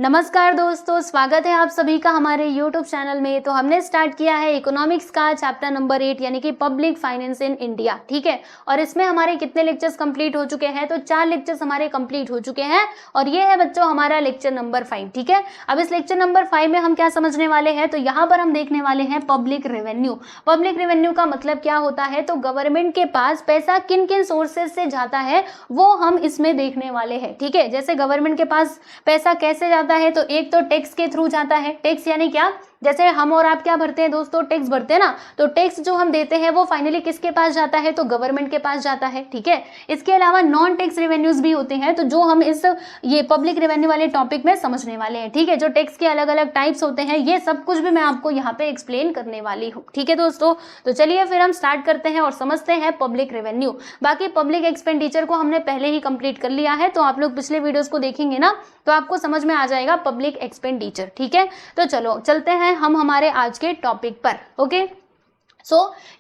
नमस्कार दोस्तों, स्वागत है आप सभी का हमारे YouTube चैनल में। तो हमने स्टार्ट किया है इकोनॉमिक्स का चैप्टर नंबर 8 यानी कि पब्लिक फाइनेंस इन इंडिया। ठीक है, और इसमें हमारे कितने लेक्चर्स कंप्लीट हो चुके हैं? तो 4 लेक्चर्स हमारे कंप्लीट हो चुके हैं और ये है बच्चों हमारा लेक्चर नंबर 5। ठीक है, अब इस लेक्चर नंबर 5 में हम क्या समझने वाले हैं? तो यहाँ पर हम देखने वाले हैं पब्लिक रेवेन्यू। पब्लिक रेवेन्यू का मतलब क्या होता है? तो गवर्नमेंट के पास पैसा किन किन सोर्सेज से जाता है वो हम इसमें देखने वाले हैं। ठीक है, जैसे गवर्नमेंट के पास पैसा कैसे जाता है? तो एक तो टैक्स के थ्रू जाता है। टैक्स यानी क्या? जैसे हम और आप क्या भरते हैं दोस्तों? टैक्स भरते हैं ना। तो टैक्स जो हम देते हैं वो फाइनली किसके पास जाता है? तो गवर्नमेंट के पास जाता है। ठीक है, इसके अलावा नॉन टैक्स रेवेन्यूज भी होते हैं, तो जो हम इस ये पब्लिक रेवेन्यू वाले टॉपिक में समझने वाले हैं। ठीक है, जो टैक्स के अलग अलग टाइप्स होते हैं ये सब कुछ भी मैं आपको यहाँ पे एक्सप्लेन करने वाली हूँ। ठीक है दोस्तों, तो चलिए फिर हम स्टार्ट करते हैं और समझते हैं पब्लिक रेवेन्यू। बाकी पब्लिक एक्सपेंडिचर को हमने पहले ही कंप्लीट कर लिया है, तो आप लोग पिछले वीडियोस को देखेंगे ना तो आपको समझ में आ जाएगा पब्लिक एक्सपेंडिचर। ठीक है, तो चलो चलते हैं हम हमारे आज के टॉपिक पर। ओके,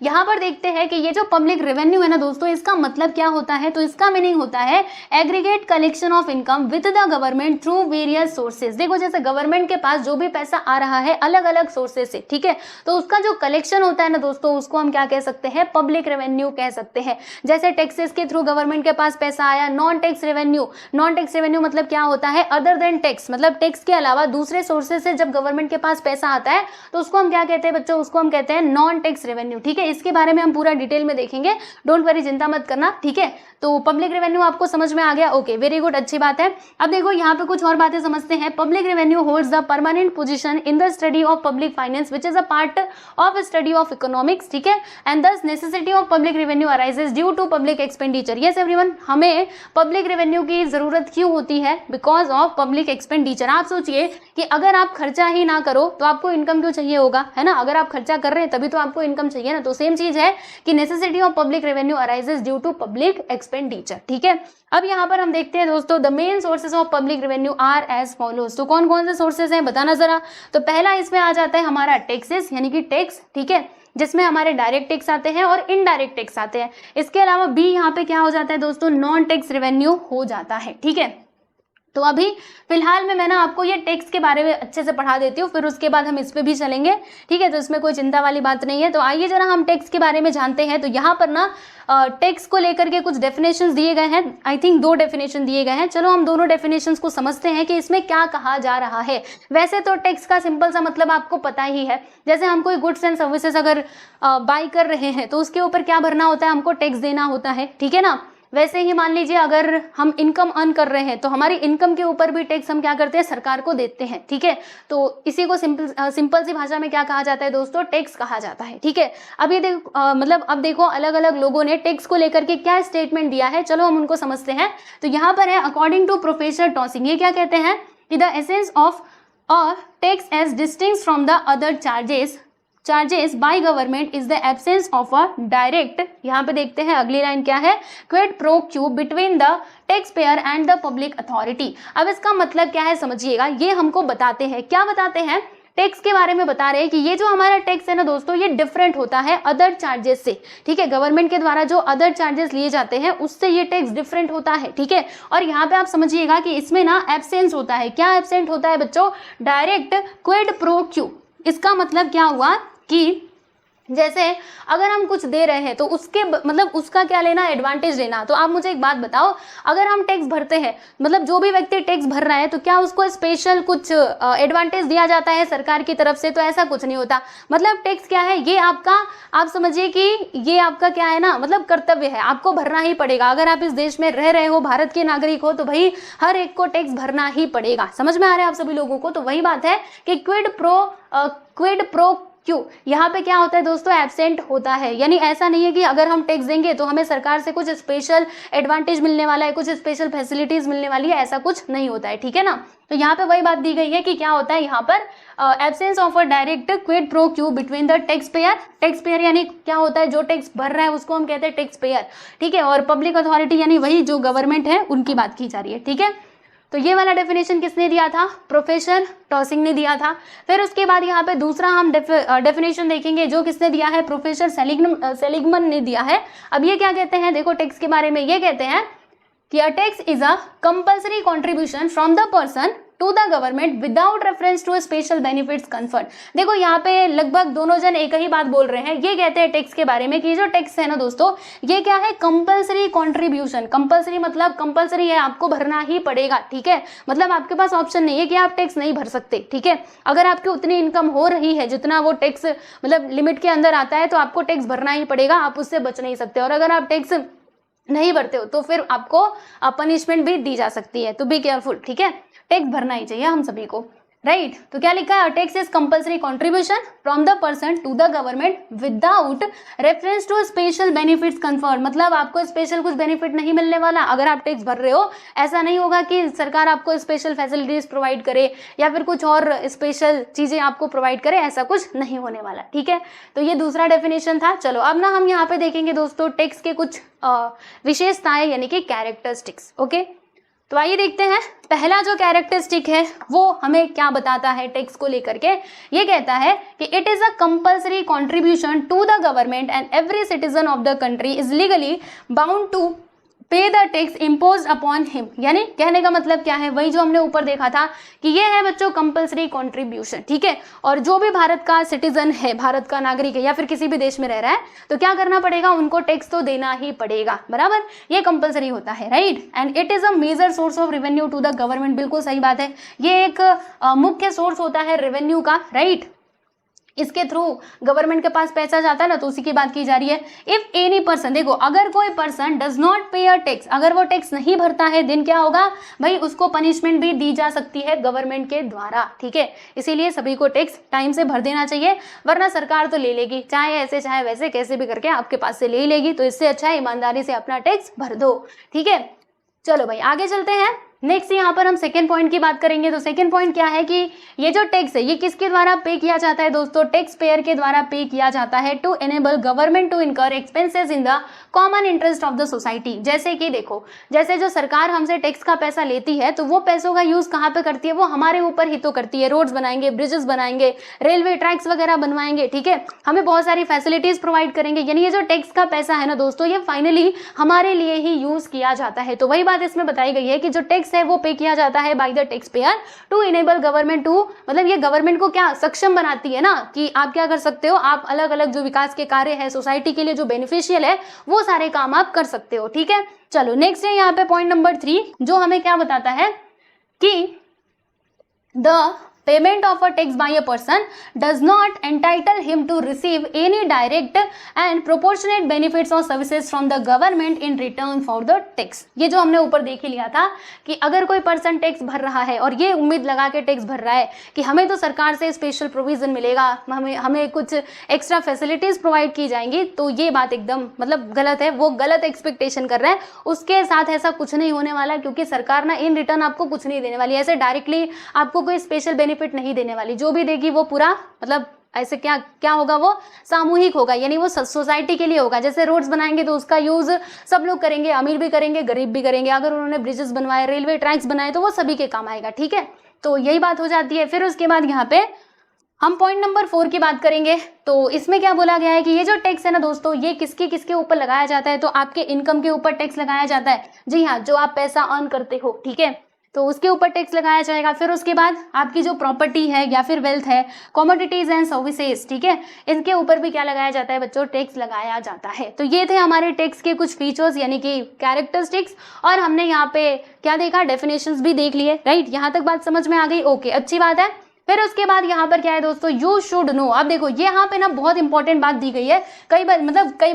यहाँ पर देखते हैं कि ये जो पब्लिक रेवेन्यू है ना दोस्तों, इसका मतलब क्या होता है? तो इसका मीनिंग होता है aggregate collection of income with the government through various sources. देखो, जैसे गवर्नमेंट के पास जो भी पैसा आ रहा है अलग अलग सोर्सेज से, ठीक है, तो उसका जो कलेक्शन होता है ना दोस्तों, उसको हम क्या कह सकते हैं? पब्लिक रेवेन्यू कह सकते हैं। जैसे टैक्सेस के थ्रू गवर्नमेंट के पास पैसा आया। Non tax revenue, non tax revenue मतलब क्या होता है? अदर देन टैक्स, मतलब टैक्स के अलावा दूसरे सोर्सेज से जब गवर्नमेंट के पास पैसा आता है तो उसको हम क्या कहते हैं बच्चों? उसको हम कहते हैं नॉन टैक्स रेवेन्यू। ठीक है, इसके बारे में हम पूरा डिटेल में देखेंगे, डोंट वरी, चिंता मत करना। ठीक है, तो पब्लिक रेवेन्यू आपको समझ में आ गया? ओके, वेरी गुड, अच्छी बात है। अब देखो यहाँ पे कुछ और बातें समझते हैं। Public revenue holds the permanent position in the study of public finance which is a part of study of economics. ठीक है, and this necessity of public revenue arises due to public expenditure. Yes everyone, हमें public revenue की जरूरत क्यों होती है? Because of public expenditure. आप सोचिए कि अगर आप खर्चा ही ना करो तो आपको इनकम क्यों चाहिए होगा, है ना? अगर आप खर्चा कर रहे हैं तभी तो आपको इनकम चाहिए ना। तो सेम चीज है कि necessity of public revenue arises due to public expenditure. ठीक है, अब यहाँ पर हम देखते हैं दोस्तों the main sources of public revenue are as follows. तो कौन कौन से सोर्सेज हैं बताना जरा। तो पहला इसमें आ जाता है हमारा टैक्सेस यानी कि टैक्स। ठीक है, जिसमें हमारे डायरेक्ट टैक्स आते हैं और इनडायरेक्ट टैक्स आते हैं। इसके अलावा बी यहाँ पे क्या हो जाता है दोस्तों? नॉन टैक्स रेवेन्यू हो जाता है। ठीक है, तो अभी फिलहाल में मैं ना आपको ये टैक्स के बारे में अच्छे से पढ़ा देती हूँ, फिर उसके बाद हम इस पे भी चलेंगे। ठीक है, तो इसमें कोई चिंता वाली बात नहीं है। तो आइए जरा हम टैक्स के बारे में जानते हैं। तो यहाँ पर ना टैक्स को लेकर के कुछ डेफिनेशंस दिए गए हैं। आई थिंक 2 डेफिनेशन दिए गए हैं। चलो हम दोनों डेफिनेशंस को समझते हैं कि इसमें क्या कहा जा रहा है। वैसे तो टैक्स का सिंपल सा मतलब आपको पता ही है। जैसे हम कोई गुड्स एंड सर्विसेज अगर बाई कर रहे हैं तो उसके ऊपर क्या भरना होता है? हमको टैक्स देना होता है। ठीक है ना, वैसे ही मान लीजिए अगर हम इनकम अर्न कर रहे हैं तो हमारी इनकम के ऊपर भी टैक्स हम क्या करते हैं? सरकार को देते हैं। ठीक है, तो इसी को सिंपल सी भाषा में क्या कहा जाता है दोस्तों? टैक्स कहा जाता है। ठीक है, अब ये मतलब अब देखो अलग अलग लोगों ने टैक्स को लेकर के क्या स्टेटमेंट दिया है, चलो हम उनको समझते हैं। तो यहाँ पर है अकॉर्डिंग टू प्रोफेसर टॉसिंग, ये क्या कहते हैं कि the essence of a tax as distinct from the other charges by government is the absence of a direct, यहाँ पे देखते हैं अगली लाइन क्या है? Quid pro quo between the tax payer and the public authority. अब इसका मतलब क्या है समझिएगा, ये हमको बताते हैं। क्या बताते हैं? टैक्स के बारे में बता रहे हैं कि ये जो हमारा टैक्स है ना दोस्तों, ये डिफरेंट होता है अदर चार्जेस से। ठीक है, गवर्नमेंट के द्वारा जो अदर चार्जेस लिए जाते हैं उससे ये टैक्स डिफरेंट होता है। ठीक है, और यहाँ पे आप समझिएगा कि इसमें ना एब्सेंस होता है। क्या एब्सेंट होता है बच्चों? Direct Kwid pro Q. इसका मतलब क्या हुआ कि जैसे अगर हम कुछ दे रहे हैं तो उसके मतलब उसका क्या लेना? एडवांटेज लेना। तो आप मुझे एक बात बताओ, अगर हम टैक्स भरते हैं, मतलब जो भी व्यक्ति टैक्स भर रहा है, तो क्या उसको स्पेशल कुछ एडवांटेज दिया जाता है सरकार की तरफ से? तो ऐसा कुछ नहीं होता। मतलब टैक्स क्या है? ये आपका, आप समझिए कि ये आपका क्या है ना, मतलब कर्तव्य है, आपको भरना ही पड़ेगा। अगर आप इस देश में रह रहे हो, भारत के नागरिक हो, तो भाई हर एक को टैक्स भरना ही पड़ेगा। समझ में आ रहा है आप सभी लोगों को? तो वही बात है कि क्विड प्रो क्यों यहाँ पे क्या होता है दोस्तों? एब्सेंट होता है। यानी ऐसा नहीं है कि अगर हम टैक्स देंगे तो हमें सरकार से कुछ स्पेशल एडवांटेज मिलने वाला है, कुछ स्पेशल फैसिलिटीज मिलने वाली है, ऐसा कुछ नहीं होता है। ठीक है ना, तो यहाँ पे वही बात दी गई है कि क्या होता है यहाँ पर? Absence of a direct Kwid pro quo between the tax payer यानी क्या होता है? जो टैक्स भर रहा है उसको हम कहते हैं टैक्स पेयर। ठीक है, और पब्लिक अथॉरिटी यानी वही जो गवर्नमेंट है उनकी बात की जा रही है। ठीक है, तो ये वाला डेफिनेशन किसने दिया था? प्रोफेसर टॉसिंग ने दिया था। फिर उसके बाद यहाँ पे दूसरा हम डेफिनेशन देखेंगे जो किसने दिया है? प्रोफेसर सेलिगमन ने दिया है। अब ये क्या कहते हैं? देखो टैक्स के बारे में ये कहते हैं कि a tax is a compulsory contribution from the person to the government without reference to special benefits conferred. देखो यहाँ पे लगभग दोनों जन एक ही बात बोल रहे हैं। ये कहते हैं टैक्स के बारे में कि जो टैक्स है ना दोस्तों, ये क्या है, कंपलसरी कॉन्ट्रीब्यूशन। कंपलसरी मतलब कंपलसरी है, आपको भरना ही पड़ेगा, ठीक है। मतलब आपके पास ऑप्शन नहीं है कि आप टैक्स नहीं भर सकते, ठीक है। अगर आपकी उतनी इनकम हो रही है जितना वो टैक्स मतलब लिमिट के अंदर आता है, तो आपको टैक्स भरना ही पड़ेगा, आप उससे बच नहीं सकते। और अगर आप टैक्स नहीं भरते हो तो फिर आपको पनिशमेंट भी दी जा सकती है। तो बी केयरफुल, ठीक है। टैक्स भरना ही चाहिए हम सभी को, राइट। तो क्या लिखा है, tax is compulsory contribution from the person to the government without reference to special benefits conferred. मतलब आपको स्पेशल कुछ बेनिफिट नहीं मिलने वाला अगर आप टैक्स भर रहे हो। ऐसा नहीं होगा कि सरकार आपको स्पेशल फैसिलिटीज प्रोवाइड करे या फिर कुछ और स्पेशल चीजें आपको प्रोवाइड करे, ऐसा कुछ नहीं होने वाला, ठीक है। तो ये दूसरा डेफिनेशन था। चलो अब ना हम यहाँ पे देखेंगे दोस्तों टैक्स के कुछ विशेषताएं यानी कि कैरेक्टरिस्टिक्स, ओके। तो आइए देखते हैं पहला जो कैरेक्टरिस्टिक है वो हमें क्या बताता है टैक्स को लेकर के। ये कहता है कि it is a compulsory contribution to the government and every citizen of the country is legally bound to pay the tax impose upon him. यानी कहने का मतलब क्या है, वही जो हमने ऊपर देखा था कि ये है बच्चों कंपल्सरी कंट्रीब्यूशन, ठीक है। और जो भी भारत का सिटीजन है, भारत का नागरिक है या फिर किसी भी देश में रह रहा है, तो क्या करना पड़ेगा, उनको टैक्स तो देना ही पड़ेगा, बराबर। ये कंपल्सरी होता है, right. And it is a major source of revenue to the government. बिल्कुल सही बात है, ये एक मुख्य सोर्स होता है रेवेन्यू का, राइट। इसके थ्रू गवर्नमेंट के पास पैसा जाता है ना, तो उसी की बात की जा रही है। इफ एनी पर्सन, देखो अगर कोई पर्सन डज नॉट पे अ टैक्स, अगर वो टैक्स नहीं भरता है, दिन क्या होगा भाई, उसको पनिशमेंट भी दी जा सकती है गवर्नमेंट के द्वारा, ठीक है। इसीलिए सभी को टैक्स टाइम से भर देना चाहिए, वरना सरकार तो ले लेगी, चाहे ऐसे चाहे वैसे, कैसे भी करके आपके पास से ले ही लेगी। तो इससे अच्छा है ईमानदारी से अपना टैक्स भर दो, ठीक है। चलो भाई आगे चलते हैं। नेक्स्ट यहाँ पर हम सेकेंड पॉइंट की बात करेंगे। तो सेकेंड पॉइंट क्या है कि ये जो टैक्स है ये किसके द्वारा पे किया जाता है दोस्तों, टैक्स पेयर के द्वारा पे किया जाता है to enable government to incur expenses in the common interest of the society. जैसे कि देखो, जैसे जो सरकार हमसे टैक्स का पैसा लेती है, तो वो पैसों का यूज कहाँ पे करती है, वो हमारे ऊपर ही तो करती है। रोड्स बनाएंगे, ब्रिजेस बनाएंगे, रेलवे ट्रैक्स वगैरह बनवाएंगे, ठीक है, हमें बहुत सारी फैसिलिटीज प्रोवाइड करेंगे। यानी ये जो टैक्स का पैसा है ना दोस्तों, ये फाइनली हमारे लिए ही यूज किया जाता है। तो वही बात इसमें बताई गई है कि जो टैक्स है वो पे किया जाता है by the tax payer to enable government to, मतलब ये गवर्नमेंट को क्या सक्षम बनाती है ना, कि आप क्या कर सकते हो, आप अलग अलग जो विकास के कार्य है सोसाइटी के लिए जो बेनिफिशियल है, वो सारे काम आप कर सकते हो, ठीक है। चलो नेक्स्ट है यहाँ पे पॉइंट नंबर 3, जो हमें क्या बताता है कि the payment of a tax by a person does not entitle him to receive any direct and proportionate benefits or services from the government in return for the tax। ये जो हमने ऊपर देख ही लिया था कि अगर कोई पर्सन टैक्स भर रहा है और ये उम्मीद लगा के टैक्स भर रहा है कि हमें तो सरकार से स्पेशल प्रोविजन मिलेगा, हमें कुछ एक्स्ट्रा फैसिलिटीज प्रोवाइड की जाएंगी, तो ये बात एकदम मतलब गलत है। वो गलत एक्सपेक्टेशन कर रहा है, उसके साथ ऐसा कुछ नहीं होने वाला, क्योंकि सरकार ना इन रिटर्न आपको कुछ नहीं देने वाली, ऐसे डायरेक्टली आपको कोई स्पेशल बेनिफिट नहीं देने वाली। जो भी देगी वो पूरा मतलब ऐसे क्या क्या होगा, वो सामूहिक होगा, यानी वो सोसाइटी के लिए होगा। जैसे रोड्स बनाएंगे तो उसका यूज सब लोग करेंगे, अमीर भी करेंगे, गरीब भी करेंगे। अगर उन्होंने ब्रिजेस बनवाए, रेलवे ट्रैक्स बनाए, तो वो सभी के काम आएगा, ठीक है। तो यही बात हो जाती है। फिर उसके बाद यहाँ पे हम पॉइंट नंबर 4 की बात करेंगे। तो इसमें क्या बोला गया है कि ये जो टैक्स है ना दोस्तों, ये किसके ऊपर लगाया जाता है, तो आपके इनकम के ऊपर टैक्स लगाया जाता है। जी हाँ, जो आप पैसा अर्न करते हो, ठीक है, तो उसके ऊपर टैक्स लगाया जाएगा। फिर उसके बाद आपकी जो प्रॉपर्टी है या फिर वेल्थ है, कमोडिटीज एंड सर्विसेज, ठीक है, इनके ऊपर भी क्या लगाया जाता है बच्चों, टैक्स लगाया जाता है। तो ये थे हमारे टैक्स के कुछ फीचर्स यानी कि कैरेक्टरिस्टिक्स, और हमने यहाँ पे क्या देखा, डेफिनेशंस भी देख लिए, राइट। यहाँ तक बात समझ में आ गई, ओके, अच्छी बात है। फिर उसके बाद यहाँ पर क्या है दोस्तों, यू शुड नो। अब देखो ये यहाँ पे ना बहुत इंपॉर्टेंट बात दी गई है। कई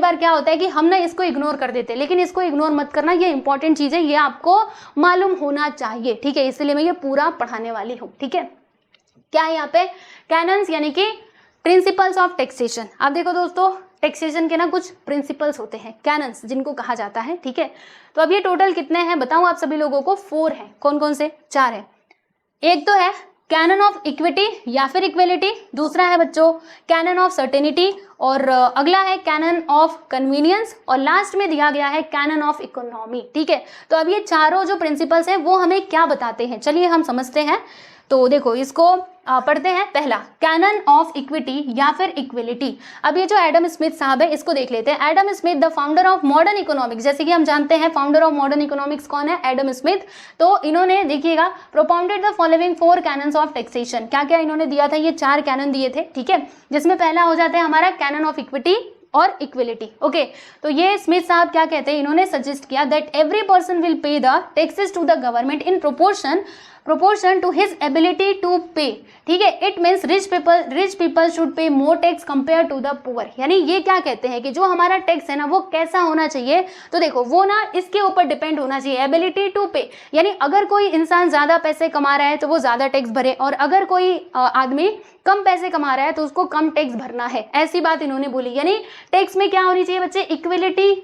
बार क्या होता है कि हम ना इसको इग्नोर कर देते हैं, लेकिन इसको इग्नोर मत करना, ये इंपॉर्टेंट चीज है, ये आपको मालूम होना चाहिए, ठीक है। इसलिए मैं ये पूरा पढ़ाने वाली हूँ, ठीक है। क्या है यहाँ पे, कैनन्स यानी कि प्रिंसिपल्स ऑफ टैक्सेशन। अब देखो दोस्तों, टैक्सेशन के ना कुछ प्रिंसिपल्स होते हैं, कैनन्स जिनको कहा जाता है, ठीक है। तो अब ये टोटल कितने हैं बताऊं आप सभी लोगों को, 4 हैं। कौन कौन से, 4 है। एक तो है कैनन ऑफ इक्विटी या फिर इक्वेलिटी, दूसरा है बच्चों कैनन ऑफ सर्टेनिटी, और अगला है कैनन ऑफ कन्वीनियंस, और लास्ट में दिया गया है कैनन ऑफ इकोनॉमी, ठीक है। तो अब ये चारों जो प्रिंसिपल्स हैं वो हमें क्या बताते हैं, चलिए हम समझते हैं। तो देखो इसको पढ़ते हैं। पहला, कैनन ऑफ इक्विटी या फिर इक्विलिटी। अब ये जो एडम स्मिथ साहब है इसको देख लेते हैं। Adam Smith the founder of modern economics, जैसे कि हम जानते हैं फाउंडर ऑफ मॉडर्न इकोनॉमिक्स कौन है, एडम स्मिथ। तो इन्होंने देखिएगा propounded the following 4 cannons of taxation. क्या क्या इन्होंने दिया था, ये 4 कैनन दिए थे, ठीक है, जिसमें पहला हो जाता है हमारा कैनन ऑफ इक्विटी और इक्विलिटी। ओके, तो ये स्मिथ साहब क्या कहते हैं, इन्होंने सजेस्ट किया that every person will pay the taxes to the government in proportion to his ability to pay, ठीक है। It means rich people should pay more tax compare to the poor. यानी ये क्या कहते हैं कि जो हमारा टैक्स है ना वो कैसा होना चाहिए, तो देखो वो ना इसके ऊपर डिपेंड होना चाहिए, एबिलिटी टू पे, यानी अगर कोई इंसान ज्यादा पैसे कमा रहा है तो वो ज्यादा टैक्स भरे, और अगर कोई आदमी कम पैसे कमा रहा है तो उसको कम टैक्स भरना है, ऐसी बात इन्होंने बोली। यानी टैक्स में क्या होनी चाहिए बच्चे,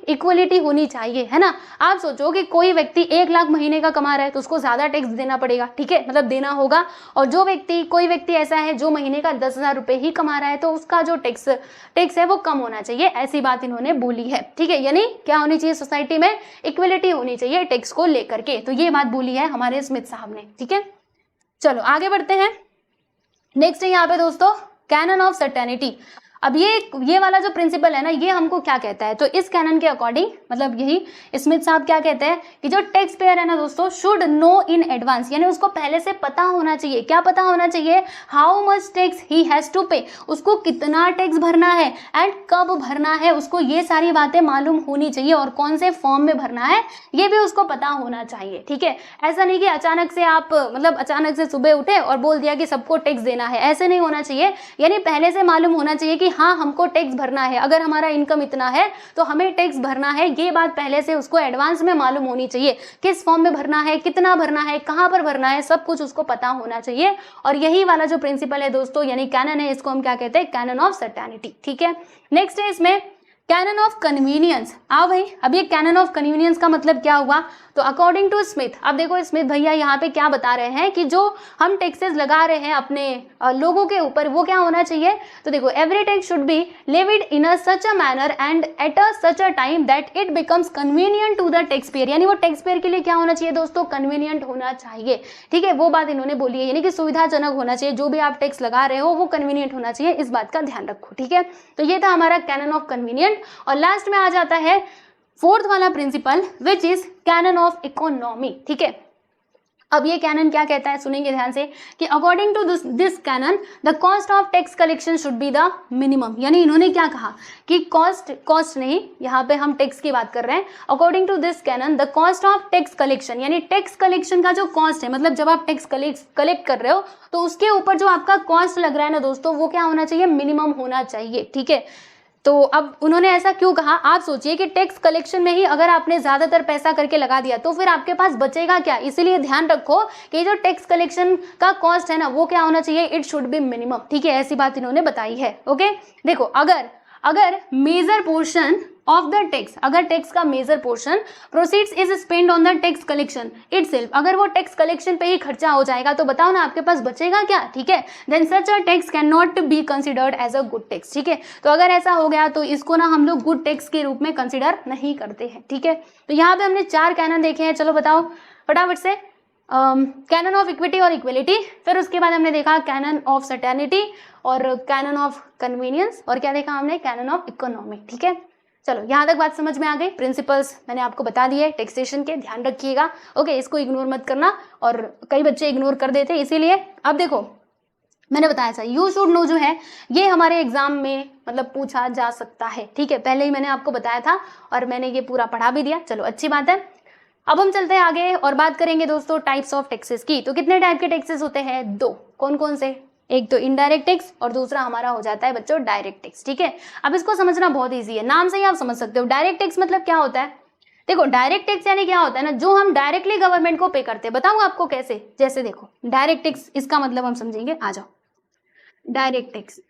इक्वलिटी होनी चाहिए, है ना। आप सोचो कि कोई व्यक्ति 1 लाख महीने का कमा रहा है तो उसको ज्यादा टैक्स देना पड़ेगा, ठीक है, मतलब देना होगा, और जो कोई व्यक्ति ऐसा है जो महीने का 10,000 रुपए ही कमा रहा है तो उसका जो टैक्स है वो कम होना चाहिए, ऐसी बात इन्होंने बोली है, ठीक है। यानी क्या होनी चाहिए, सोसाइटी में इक्वलिटी होनी चाहिए टैक्स को लेकर के, तो ये बात बोली है हमारे स्मिथ साहब ने, ठीक है। चलो आगे बढ़ते हैं। नेक्स्ट है यहाँ पे दोस्तों कैनन ऑफ सर्टेनिटी। अब ये वाला जो प्रिंसिपल है ना, ये हमको क्या कहता है, तो इस कैनन के अकॉर्डिंग मतलब यही स्मिथ साहब क्या कहते हैं कि जो टैक्स पेयर है ना दोस्तों, शुड नो इन एडवांस, यानी उसको पहले से पता होना चाहिए। क्या पता होना चाहिए, how much tax he has to pay, उसको कितना टैक्स भरना है एंड कब भरना है, उसको ये सारी बातें मालूम होनी चाहिए, और कौन से फॉर्म में भरना है ये भी उसको पता होना चाहिए, ठीक है। ऐसा नहीं कि अचानक से आप मतलब अचानक से सुबह उठे और बोल दिया कि सबको टैक्स देना है, ऐसे नहीं होना चाहिए। यानी पहले से मालूम होना चाहिए कि हाँ हमको टैक्स भरना है, अगर हमारा इनकम इतना है तो हमें टैक्स भरना है, ये बात पहले से उसको एडवांस में मालूम होनी चाहिए। किस फॉर्म में भरना है, कितना भरना है, कहाँ पर भरना है, सब कुछ उसको पता होना चाहिए। और यही वाला जो प्रिंसिपल है दोस्तों, यानी कैनन है, इसको हम क्या कहते हैं, कैनन ऑफ सर्टेनिटी, ठीक है। नेक्स्ट है इसमें कैनन ऑफ कन्वीनियंस। आओ भाई, अब ये कैनन ऑफ कन्वीनियंस का मतलब क्या हुआ, तो अकॉर्डिंग टू स्मिथ, अब देखो स्मिथ भैया यहाँ पे क्या बता रहे हैं कि जो हम टैक्सेस लगा रहे हैं अपने लोगों के ऊपर, वो क्या होना चाहिए, तो देखो every tax should be levied in a such a manner and at a such a time that it becomes convenient to the tax payer. यानी वो टैक्स पेयर के लिए क्या होना चाहिए दोस्तों, कन्वीनियंट होना चाहिए, ठीक है, वो बात इन्होंने बोली है। यानी कि सुविधाजनक होना चाहिए, जो भी आप टैक्स लगा रहे हो वो कन्वीनियंट होना चाहिए, इस बात का ध्यान रखो, ठीक है। तो ये था हमारा कैनन ऑफ कन्वीनियंट। और लास्ट में आ जाता है 4th वाला principal which is canon of economy, ठीक है। अब ये कैनन क्या कहता है, सुनेंगे ध्यान से, कि according to this canon the cost of tax collection should be the minimum. यानी इन्होंने क्या कहा कि कॉस्ट नहीं, यहाँ पे हम टैक्स की बात कर रहे हैं। According to this canon the cost of tax collection, यानी टैक्स कलेक्शन का जो कॉस्ट है, मतलब जब आप टैक्स कलेक्ट कर रहे हो तो उसके ऊपर जो आपका कॉस्ट लग रहा है ना दोस्तों, वो क्या होना चाहिए, मिनिमम होना चाहिए, ठीक है। तो अब उन्होंने ऐसा क्यों कहा, आप सोचिए कि टैक्स कलेक्शन में ही अगर आपने ज्यादातर पैसा करके लगा दिया तो फिर आपके पास बचेगा क्या। इसीलिए ध्यान रखो कि जो टैक्स कलेक्शन का कॉस्ट है ना वो क्या होना चाहिए, इट शुड बी मिनिमम, ठीक है, ऐसी बात इन्होंने बताई है। ओके, देखो अगर major portion of the tax, अगर टैक्स का major portion proceeds is spend on the tax collection itself, अगर वो टैक्स कलेक्शन पे ही खर्चा हो जाएगा तो बताओ ना आपके पास बचेगा क्या, ठीक है। Then such a tax can not be considered as a good tax, ठीक है। तो अगर ऐसा हो गया तो इसको ना हम लोग गुड टैक्स के रूप में कंसिडर नहीं करते हैं, ठीक है। तो यहाँ पे हमने 4 कैनन देखे हैं, चलो बताओ फटाफट से। कैनन ऑफ इक्विटी और इक्वलिटी, फिर उसके बाद हमने देखा कैनन ऑफ सर्टेनिटी और कैनन ऑफ कन्वीनियंस, और क्या देखा हमने, कैनन ऑफ इकोनॉमी, ठीक है। चलो यहाँ तक बात समझ में आ गई। प्रिंसिपल्स मैंने आपको बता दिए टैक्सेशन के, ध्यान रखिएगा, ओके, इसको इग्नोर मत करना, और कई बच्चे इग्नोर कर देते इसीलिए। अब देखो मैंने बताया था यू शुड नो जो है ये हमारे एग्जाम में मतलब पूछा जा सकता है, ठीक है, पहले ही मैंने आपको बताया था और मैंने ये पूरा पढ़ा भी दिया। चलो अच्छी बात है। अब हम चलते हैं आगे और बात करेंगे दोस्तों टाइप्स ऑफ टैक्सेस की। तो कितने टाइप के टैक्सेस होते हैं, 2, कौन कौन से, एक तो इनडायरेक्ट टैक्स और दूसरा हमारा हो जाता है बच्चों डायरेक्ट टैक्स, ठीक है। अब इसको समझना बहुत इजी है, नाम से ही आप समझ सकते हो। डायरेक्ट टैक्स मतलब क्या होता है, देखो डायरेक्ट टैक्स यानी क्या होता है ना, जो हम डायरेक्टली गवर्नमेंट को पे करते हैं। बताऊं आपको कैसे, जैसे देखो डायरेक्ट टैक्स, इसका मतलब हम समझेंगे, आ जाओ। डायरेक्ट टैक्स,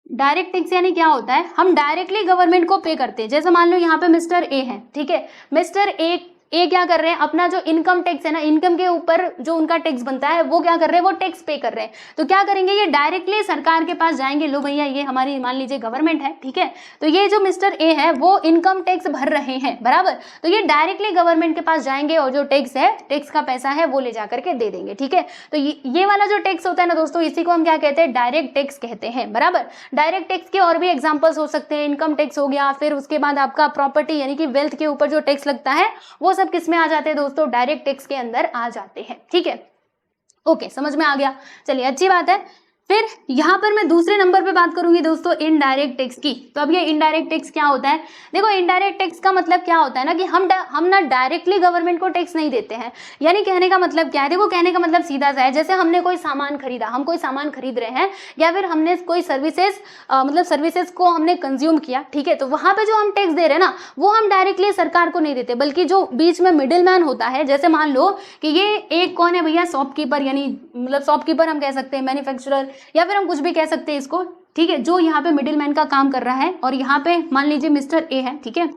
डायरेक्ट टैक्स यानी क्या होता है, हम डायरेक्टली गवर्नमेंट को पे करते हैं। जैसे मान लो यहाँ पे मिस्टर ए है, ठीक है, मिस्टर ए ए क्या कर रहे हैं, अपना जो इनकम टैक्स है ना, इनकम के ऊपर जो उनका टैक्स बनता है वो क्या कर रहे हैं, वो टैक्स पे कर रहे हैं। तो क्या करेंगे, ये डायरेक्टली सरकार के पास जाएंगे, लो भैया ये हमारी मान लीजिए गवर्नमेंट है, ठीक है, तो ये जो मिस्टर ए है वो इनकम टैक्स भर रहे हैं, बराबर, तो ये डायरेक्टली गवर्नमेंट के पास जाएंगे और जो टैक्स है, टैक्स का पैसा है वो ले जाकर के दे देंगे, ठीक है। तो ये वाला जो टैक्स होता है ना दोस्तों, इसी को हम क्या कहते हैं, डायरेक्ट टैक्स कहते हैं, बराबर। डायरेक्ट टैक्स के और भी एग्जांपल्स हो सकते हैं, इनकम टैक्स हो गया, फिर उसके बाद आपका प्रॉपर्टी यानी कि वेल्थ के ऊपर जो टैक्स लगता है वो सब किस में आ जाते हैं दोस्तों, डायरेक्ट टैक्स के अंदर आ जाते हैं, ठीक है। ओके, समझ में आ गया, चलिए अच्छी बात है। फिर यहाँ पर मैं दूसरे नंबर पे बात करूंगी दोस्तों इनडायरेक्ट टैक्स की। तो अब ये इनडायरेक्ट टैक्स क्या होता है, देखो इनडायरेक्ट टैक्स का मतलब क्या होता है ना कि हम ना डायरेक्टली गवर्नमेंट को टैक्स नहीं देते हैं। यानी कहने का मतलब क्या है, देखो कहने का मतलब सीधा सा है, जैसे हमने कोई सामान खरीदा, हम कोई सामान खरीद रहे हैं या फिर हमने कोई सर्विसेज मतलब सर्विसेज को हमने कंज्यूम किया, ठीक है, तो वहां पे जो हम टैक्स दे रहे हैं ना वो हम डायरेक्टली सरकार को नहीं देते, बल्कि जो बीच में मिडिल मैन होता है, जैसे मान लो कि ये एक कौन है भैया, शॉपकीपर, यानी मतलब शॉपकीपर हम कह सकते हैं, मैन्युफैक्चरर या फिर हम कुछ भी कह सकते हैं इसको, ठीक है, जो यहाँ पे मिडिल मैन का काम कर रहा है। और यहाँ पे मान लीजिए मिस्टर ए है, ठीक है,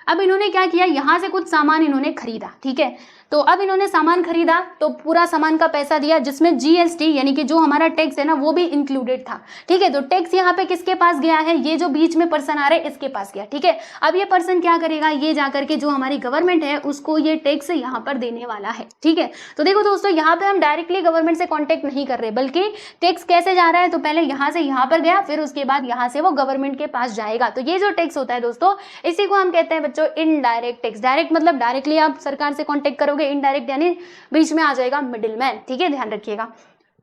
अब इन्होंने क्या किया, यहाँ से कुछ सामान इन्होंने खरीदा, ठीक है, तो अब इन्होंने सामान खरीदा तो पूरा सामान का पैसा दिया, जिसमें जीएसटी यानी कि जो हमारा टैक्स है ना वो भी इंक्लूडेड था, ठीक है। तो टैक्स यहाँ पे किसके पास गया है, ये जो बीच में पर्सन आ रहे हैं इसके पास गया, ठीक है। अब ये पर्सन क्या करेगा, ये जाकर के जो हमारी गवर्नमेंट है उसको ये टैक्स यहाँ पर देने वाला है, ठीक है। तो देखो दोस्तों यहाँ पे हम डायरेक्टली गवर्नमेंट से कॉन्टेक्ट नहीं कर रहे, बल्कि टैक्स कैसे जा रहा है, तो पहले यहाँ से यहाँ पर गया, फिर उसके बाद यहाँ से वो गवर्नमेंट के पास जाएगा। तो ये जो टैक्स होता है दोस्तों, इसी को हम कहते हैं बच्चों इनडायरेक्ट टैक्स। डायरेक्ट मतलब डायरेक्टली आप सरकार से कॉन्टेक्ट करोगे, इनडायरेक्ट यानी बीच में आ जाएगा मिडिलमैन, ठीक है, ध्यान रखिएगा।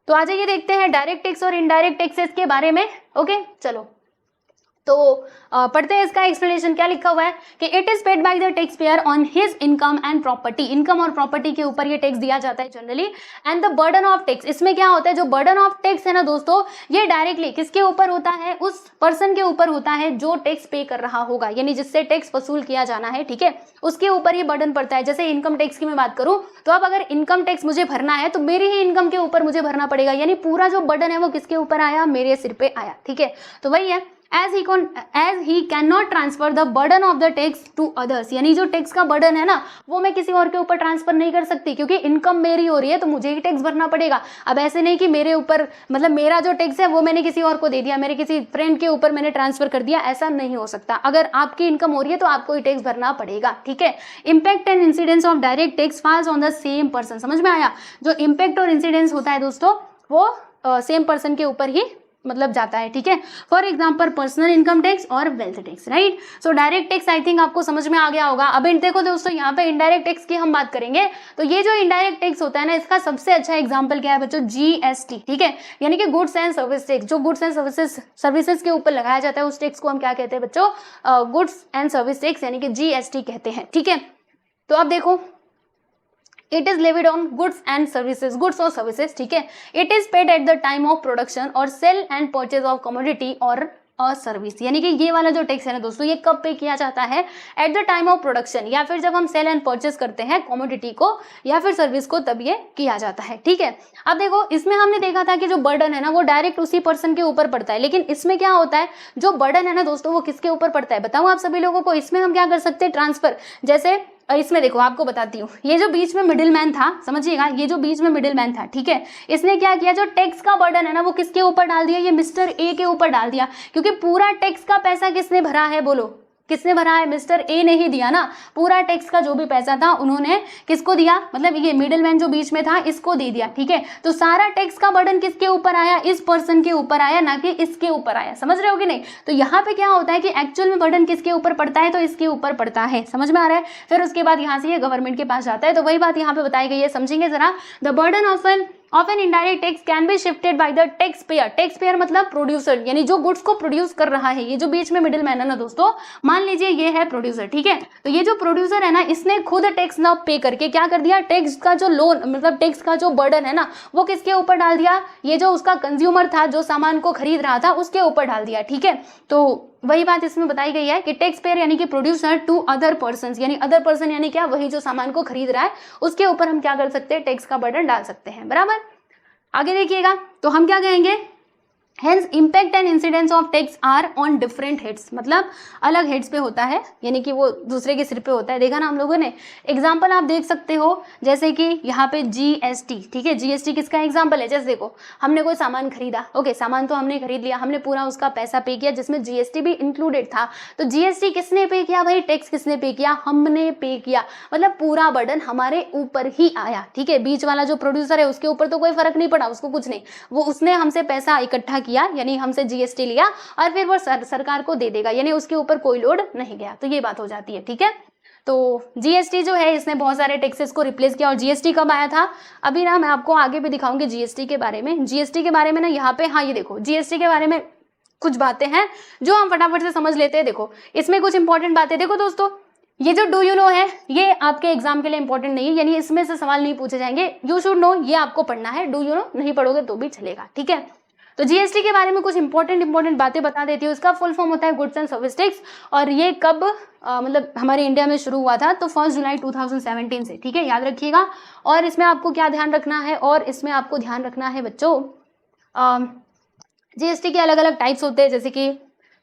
तो आ जाइए देखते हैं डायरेक्ट टैक्स और इनडायरेक्ट टैक्सेस के बारे में। ओके चलो तो पढ़ते हैं इसका एक्सप्लेनेशन। क्या लिखा हुआ है कि it is paid by the tax pair on his income and property, income और प्रॉपर्टी के ऊपर ये टैक्स दिया जाता है generally. And the burden of tax, इसमें क्या होता है, जो बर्डन ऑफ टैक्स है ना दोस्तों, ये डायरेक्टली किसके ऊपर होता है, उस पर्सन के ऊपर होता है जो टैक्स पे कर रहा होगा, यानी जिससे टैक्स वसूल किया जाना है, ठीक है, उसके ऊपर ये बर्डन पड़ता है। जैसे इनकम टैक्स की मैं बात करूं तो अब अगर इनकम टैक्स मुझे भरना है तो मेरी ही इनकम के ऊपर मुझे भरना पड़ेगा, यानी पूरा जो बर्डन है वो किसके ऊपर आया, मेरे सिर पे आया, ठीक है। तो वही है as he cannot transfer the burden of the tax to others, यानी जो टैक्स का बर्डन है ना वो मैं किसी और के ऊपर ट्रांसफर नहीं कर सकती, क्योंकि इनकम मेरी हो रही है तो मुझे ही टैक्स भरना पड़ेगा। अब ऐसे नहीं कि मेरे ऊपर मतलब मेरा जो टैक्स है वो मैंने किसी और को दे दिया, मेरे किसी फ्रेंड के ऊपर मैंने ट्रांसफर कर दिया, ऐसा नहीं हो सकता। अगर आपकी इनकम हो रही है तो आपको ही टैक्स भरना पड़ेगा, ठीक है। Impact and incidence of direct tax falls on the same person, समझ में आया। जो इम्पैक्ट और इंसिडेंस होता है दोस्तों वो सेम पर्सन के ऊपर ही मतलब जाता है, ठीक है। For example personal income tax और wealth tax, right. So direct tax I think आपको समझ में आ गया होगा। अब देखो दोस्तों यहाँ पे इनडायरेक्ट टैक्स की हम बात करेंगे, तो ये जो इनडायरेक्ट टैक्स होता है ना इसका सबसे अच्छा एग्जांपल क्या है बच्चों, जीएसटी, ठीक है, यानी कि गुड्स एंड सर्विस टैक्स। जो गुड्स एंड सर्विसेज के ऊपर लगाया जाता है उस टैक्स को हम क्या कहते हैं बच्चों, गुड्स एंड सर्विस टैक्स यानी कि जीएसटी कहते हैं, ठीक है। तो अब देखो it is levied on goods and services, goods और सर्विसेज, ठीक है। It is paid at the time of production और sale and purchase of commodity और अ सर्विस, यानी कि ये वाला जो टैक्स है ना दोस्तों ये कब पे किया जाता है, eight the time of production, या फिर जब हम सेल एंड परचेज करते हैं कमोडिटी को या फिर सर्विस को, तब ये किया जाता है, ठीक है। अब देखो इसमें हमने देखा था कि जो बर्डन है ना वो डायरेक्ट उसी पर्सन के ऊपर पड़ता है, लेकिन इसमें क्या होता है, जो बर्डन है ना दोस्तों वो किसके ऊपर पड़ता है, बताऊं आप सभी लोगों को। इसमें हम क्या कर सकते हैं, ट्रांसफर। जैसे इसमें देखो आपको बताती हूँ, ये जो बीच में मिडिल मैन था, समझिएगा, ये जो बीच में मिडिल मैन था, ठीक है, इसने क्या किया, जो टैक्स का बर्डन है ना वो किसके ऊपर डाल दिया, ये मिस्टर ए के ऊपर डाल दिया, क्योंकि पूरा टैक्स का पैसा किसने भरा है, बोलो किसने भरा है, मिस्टर ए ने ही दिया ना। पूरा टैक्स का जो भी पैसा था उन्होंने किसको दिया, मतलब ये मिडिलमैन जो बीच में था इसको दे दिया, ठीक है। तो सारा टैक्स का बर्डन किसके ऊपर आया, इस पर्सन के ऊपर आया, ना कि इसके ऊपर आया, समझ रहे हो कि नहीं। तो यहाँ पे क्या होता है कि एक्चुअल में बर्डन किसके ऊपर पड़ता है, तो इसके ऊपर पड़ता है, समझ में आ रहा है। फिर उसके बाद यहाँ से ये गवर्नमेंट के पास जाता है, तो वही बात यहाँ पे बताई गई है, समझेंगे जरा। The burden of an indirect tax can be shifted bye the tax pair. Tax payer मतलब प्रोड्यूसर, यानी जो गुड्स को प्रोड्यूस कर रहा है, ये जो बीच में मिडिल मैन है ना दोस्तों, मान लीजिए ये है प्रोड्यूसर, ठीक है। तो ये जो प्रोड्यूसर है ना इसने खुद टैक्स ना पे करके क्या कर दिया, टैक्स का जो लोन मतलब टैक्स का जो बर्डन है ना वो किसके ऊपर डाल दिया, ये जो उसका कंज्यूमर था जो सामान को खरीद रहा था उसके ऊपर डाल दिया, ठीक है। तो वही बात इसमें बताई गई है कि टैक्स पेयर यानी कि प्रोड्यूसर टू अदर पर्सन, यानी अदर पर्सन यानी क्या, वही जो सामान को खरीद रहा है उसके ऊपर हम क्या कर सकते हैं, टैक्स का बर्डन डाल सकते हैं, बराबर। आगे देखिएगा, तो हम क्या कहेंगे, Hence impact and incidence of tax are on different heads, मतलब अलग हेड्स पे होता है, यानी कि वो दूसरे के सिर पे होता है। देखा ना हम लोगों ने, एग्जाम्पल आप देख सकते हो, जैसे कि यहाँ पे जीएसटी, ठीक है, जीएसटी किसका एग्जाम्पल है? जैसे देखो हमने कोई सामान खरीदा, ओके, सामान तो हमने खरीद लिया, हमने पूरा उसका पैसा पे किया जिसमें जीएसटी भी इंक्लूडेड था। तो जीएसटी किसने पे किया भाई? टैक्स किसने पे किया? हमने पे किया, मतलब पूरा बर्डन हमारे ऊपर ही आया, ठीक है। बीच वाला जो प्रोड्यूसर है उसके ऊपर तो कोई फर्क नहीं पड़ा, उसको कुछ नहीं, वो उसने हमसे पैसा इकट्ठा किया, यानी हमसे जीएसटी लिया और फिर वो सरकार को दे देगा, यानी उसके ऊपर कोई लोड नहीं गया। तो ये बात हो जाती है, ठीक है। तो जीएसटी जो है इसने बहुत सारे टैक्सेस को रिप्लेस किया। और जीएसटी कब आया था? अभी ना मैं आपको आगे भी दिखाऊंगी जीएसटी के बारे में। जीएसटी के बारे में ना यहाँ पे, हाँ ये देखो, जीएसटी के बारे में कुछ बातें हैं जो हम फटाफट से समझ लेते हैं। देखो इसमें कुछ इंपॉर्टेंट बातें, देखो दोस्तों, ये जो डू यू नो है ये आपके एग्जाम के लिए इंपॉर्टेंट नहीं है, यानी इसमें से सवाल नहीं पूछे जाएंगे। यू शुड नो ये आपको पढ़ना है, डू यू नो नहीं पढ़ोगे तो भी चलेगा, ठीक है। तो जीएसटी के बारे में कुछ इंपॉर्टेंट बातें बता देती हूँ। इसका फुल फॉर्म होता है गुड्स एंड सर्विस टैक्स, और ये कब मतलब हमारे इंडिया में शुरू हुआ था? तो 1 जुलाई 2017 से, ठीक है, याद रखिएगा। और इसमें आपको क्या ध्यान रखना है? और इसमें आपको ध्यान रखना है बच्चों, जीएसटी के अलग अलग टाइप्स होते हैं, जैसे कि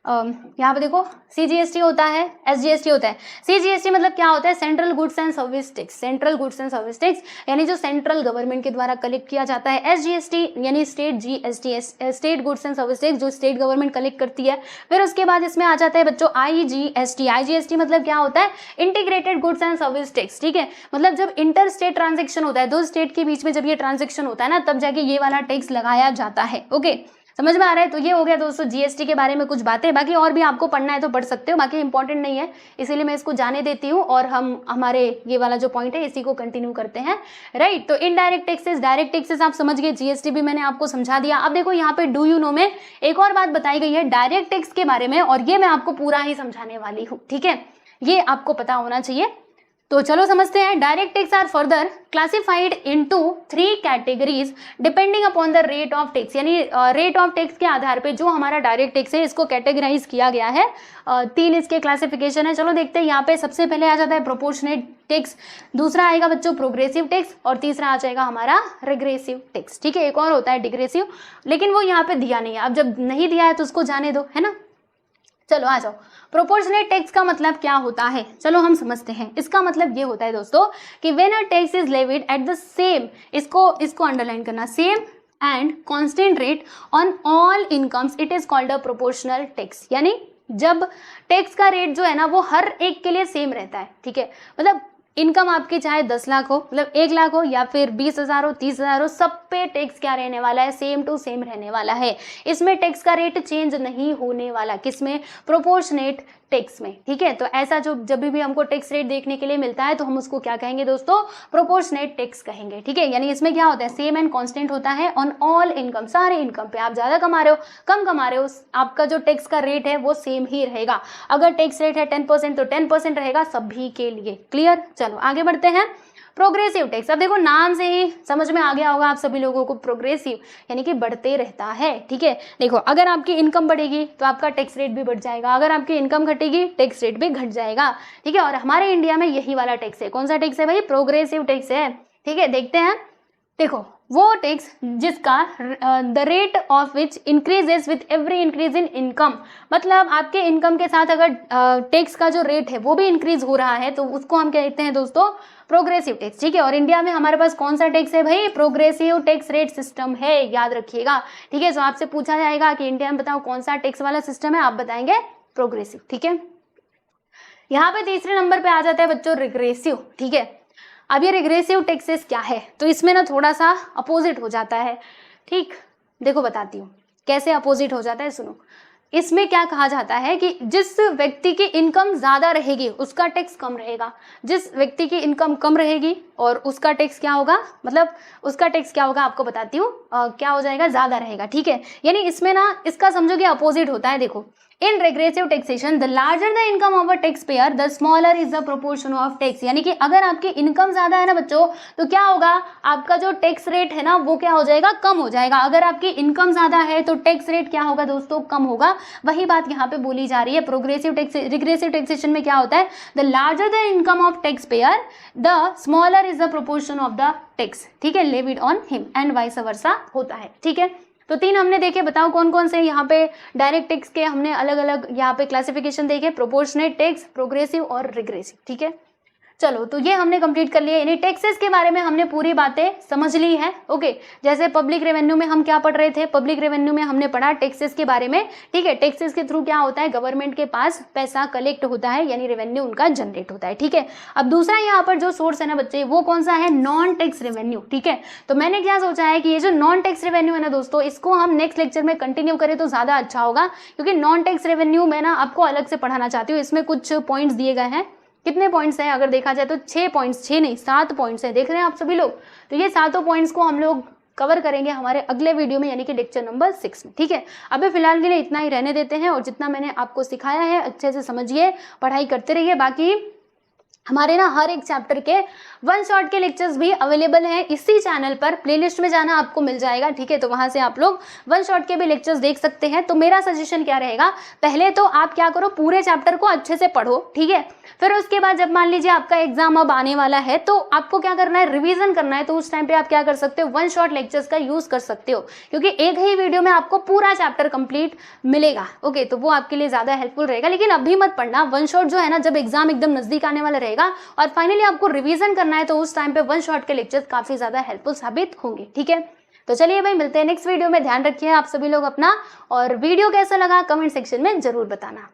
यहाँ पे देखो सीजीएसटी होता है, एसजीएसटी होता है। सीजीएसटी मतलब क्या होता है? Central goods and service tax, central goods and service tax, यानी जो सेंट्रल गवर्नमेंट के द्वारा कलेक्ट किया जाता है। एसजीएसटी यानी state GST, state goods and service tax, जो स्टेट गवर्नमेंट कलेक्ट करती है। फिर उसके बाद इसमें आ जाता है बच्चों आईजीएसटी। आईजीएसटी मतलब क्या होता है? Integrated goods and service tax, ठीक है, मतलब जब इंटर स्टेट ट्रांजेक्शन होता है, दो स्टेट के बीच में जब ये ट्रांजेक्शन होता है ना, तब जाके ये वाला टैक्स लगाया जाता है। ओके, समझ में आ रहा है? तो ये हो गया दोस्तों जीएसटी के बारे में कुछ बातें। बाकी और भी आपको पढ़ना है तो पढ़ सकते हो, बाकी इंपॉर्टेंट नहीं है, इसीलिए मैं इसको जाने देती हूँ और हम हमारे ये वाला जो पॉइंट है इसी को कंटिन्यू करते हैं, राइट। तो इनडायरेक्ट टैक्सेस, डायरेक्ट टैक्सेस आप समझ गए, जीएसटी भी मैंने आपको समझा दिया। अब देखो यहाँ पे डू यू नो में एक और बात बताई गई है डायरेक्ट टैक्स के बारे में, और ये मैं आपको पूरा ही समझाने वाली हूँ, ठीक है, ये आपको पता होना चाहिए। तो चलो समझते हैं। Direct tax are further classified into 3 categories depending upon the rate of tax, यानी रेट ऑफ टैक्स के आधार पे जो हमारा डायरेक्ट टैक्स है इसको कैटेगराइज किया गया है। 3 इसके क्लासिफिकेशन है। चलो देखते हैं। यहाँ पे सबसे पहले आ जाता है प्रोपोर्शनेट टैक्स, दूसरा आएगा बच्चों प्रोग्रेसिव टैक्स, और तीसरा आ जाएगा हमारा रिग्रेसिव टैक्स, ठीक है। एक और होता है डिग्रेसिव, लेकिन वो यहाँ पे दिया नहीं है। अब जब नहीं दिया है तो उसको जाने दो, है ना। चलो आ जाओ। प्रोपोर्शनेट टैक्स का मतलब क्या होता है, चलो हम समझते हैं। इसका मतलब ये होता है दोस्तों कि when a tax is levied at the same, इसको अंडरलाइन करना, same and constant rate on all incomes, it is called a proportional tax. यानी जब टैक्स का रेट जो है ना वो हर एक के लिए सेम रहता है, ठीक है, मतलब इनकम आपकी चाहे 10 लाख हो, मतलब 1 लाख हो, या फिर 20,000 हो, 30,000 हो, सब पे टैक्स क्या रहने वाला है? सेम टू सेम रहने वाला है। इसमें टैक्स का रेट चेंज नहीं होने वाला, किसमें? प्रोपोर्शनेट टैक्स में, ठीक है। तो ऐसा जो जब भी हमको टैक्स रेट देखने के लिए मिलता है तो हम उसको क्या कहेंगे दोस्तों? प्रोपोर्शनेट टैक्स कहेंगे, ठीक है। यानी इसमें क्या होता है? सेम एंड कांस्टेंट होता है ऑन ऑल इनकम, सारे इनकम पे। आप ज्यादा कमा रहे हो, कम कमा रहे हो, आपका जो टैक्स का रेट है वो सेम ही रहेगा। अगर टैक्स रेट है 10% तो 10% रहेगा सभी के लिए। क्लियर? चलो आगे बढ़ते हैं। प्रोग्रेसिव टैक्स, अब देखो नाम से ही समझ में आ गया होगा आप सभी लोगों को, प्रोग्रेसिव यानी कि बढ़ते रहता है, ठीक है। देखो अगर आपकी इनकम बढ़ेगी तो आपका टैक्स रेट भी बढ़ जाएगा, अगर आपकी इनकम घटेगी टैक्स रेट भी घट जाएगा, ठीक है। और हमारे इंडिया में यही वाला टैक्स है। कौन सा टैक्स है भाई? प्रोग्रेसिव टैक्स है, ठीक है। देखते हैं। देखो वो टैक्स जिसका the rate of which increases with every increase in income, मतलब आपके इनकम के साथ अगर टैक्स का जो रेट है वो भी इंक्रीज हो रहा है तो उसको हम कहते हैं दोस्तों प्रोग्रेसिव टैक्स, ठीक है। और इंडिया में हमारे पास कौन सा टैक्स है भाई? प्रोग्रेसिव टैक्स रेट सिस्टम है, याद रखिएगा, ठीक है। तो आपसे पूछा जाएगा कि इंडिया में बताओ कौन सा टैक्स वाला सिस्टम है, आप बताएंगे प्रोग्रेसिव, ठीक है। यहाँ पे तीसरे नंबर पे आ जाता है बच्चों रिग्रेसिव, ठीक है। अब ये रिग्रेसिव टैक्सेस क्या है? तो इसमें ना थोड़ा सा अपोजिट हो जाता है, ठीक। देखो बताती हूँ कैसे अपोजिट हो जाता है, सुनो। इसमें क्या कहा जाता है कि जिस व्यक्ति की इनकम ज्यादा रहेगी उसका टैक्स कम रहेगा, जिस व्यक्ति की इनकम कम रहेगी और उसका टैक्स क्या होगा, मतलब उसका टैक्स क्या होगा आपको बताती हूँ, क्या हो जाएगा? ज्यादा रहेगा, ठीक है। यानी इसमें ना इसका समझो कि अपोजिट होता है। देखो in regressive taxation the larger the income of a taxpayer the smaller is the proportion of tax, यानी कि अगर आपकी इनकम ज्यादा है ना बच्चों तो क्या होगा? आपका जो टैक्स रेट है ना वो क्या हो जाएगा? कम हो जाएगा। अगर आपकी इनकम ज्यादा है तो टैक्स रेट क्या होगा दोस्तों? कम होगा। वही बात यहाँ पे बोली जा रही है। प्रोग्रेसिव टैक्स रिग्रेसिव टैक्सेशन में क्या होता है? The larger the income of tax payer the smaller is the proportion of the tax, ठीक है, levied on him, and vice versa होता है, ठीक है। तो 3 हमने देखे, बताओ कौन कौन से। यहाँ पे डायरेक्ट टैक्स के हमने अलग अलग यहाँ पे क्लासिफिकेशन देखे, प्रोपोर्शनेट टैक्स, प्रोग्रेसिव और रिग्रेसिव। ठीक है, चलो तो ये हमने कंप्लीट कर लिया, यानी टैक्सेस के बारे में हमने पूरी बातें समझ ली है। ओके, जैसे पब्लिक रेवेन्यू में हम क्या पढ़ रहे थे, पब्लिक रेवेन्यू में हमने पढ़ा टैक्सेस के बारे में। ठीक है, टैक्सेस के थ्रू क्या होता है, गवर्नमेंट के पास पैसा कलेक्ट होता है, यानी रेवेन्यू उनका जनरेट होता है। ठीक है, अब दूसरा यहाँ पर जो सोर्स है ना बच्चे, वो कौन सा है, नॉन टैक्स रेवेन्यू। ठीक है, तो मैंने क्या सोचा है कि ये जो नॉन टैक्स रेवेन्यू है ना दोस्तों, इसको हम नेक्स्ट लेक्चर में कंटिन्यू करें तो ज्यादा अच्छा होगा, क्योंकि नॉन टैक्स रेवेन्यू मैं ना आपको अलग से पढ़ाना चाहती हूँ। इसमें कुछ पॉइंट्स दिए गए हैं, कितने पॉइंट्स हैं अगर देखा जाए तो 6 पॉइंट्स, 6 नहीं 7 पॉइंट्स हैं, देख रहे हैं आप सभी लोग। तो ये 7 पॉइंट्स को हम लोग कवर करेंगे हमारे अगले वीडियो में, यानी कि लेक्चर नंबर 6 में। ठीक है, अभी फिलहाल के लिए इतना ही रहने देते हैं, और जितना मैंने आपको सिखाया है अच्छे से समझिए, पढ़ाई करते रहिए। बाकी हमारे ना हर एक चैप्टर के 1 शॉट के लेक्चर्स भी अवेलेबल हैं इसी चैनल पर, प्लेलिस्ट में जाना आपको मिल जाएगा। ठीक है, तो वहां से आप लोग 1 शॉट के भी लेक्चर्स देख सकते हैं। तो मेरा सजेशन क्या रहेगा, पहले तो आप क्या करो, पूरे चैप्टर को अच्छे से पढ़ो। ठीक है, फिर उसके बाद जब मान लीजिए आपका एग्जाम अब आने वाला है, तो आपको क्या करना है, रिवीजन करना है। तो उस टाइम पे आप क्या कर सकते हो, 1 शॉट लेक्चर्स का यूज कर सकते हो, क्योंकि एक ही वीडियो में आपको पूरा चैप्टर कंप्लीट मिलेगा। ओके, तो वो आपके लिए ज्यादा हेल्पफुल रहेगा। लेकिन अभी मत पढ़ना, 1 शॉट जो है ना, जब एग्जाम एकदम नजदीक आने वाला रहेगा और फाइनली आपको रिवीजन करना है, तो उस टाइम पे 1 शॉट के लेक्चर्स काफी ज्यादा हेल्पफुल साबित होंगे। ठीक है, तो चलिए भाई, मिलते हैं नेक्स्ट वीडियो में। ध्यान रखिए आप सभी लोग अपना, और वीडियो कैसा लगा कमेंट सेक्शन में जरूर बताना।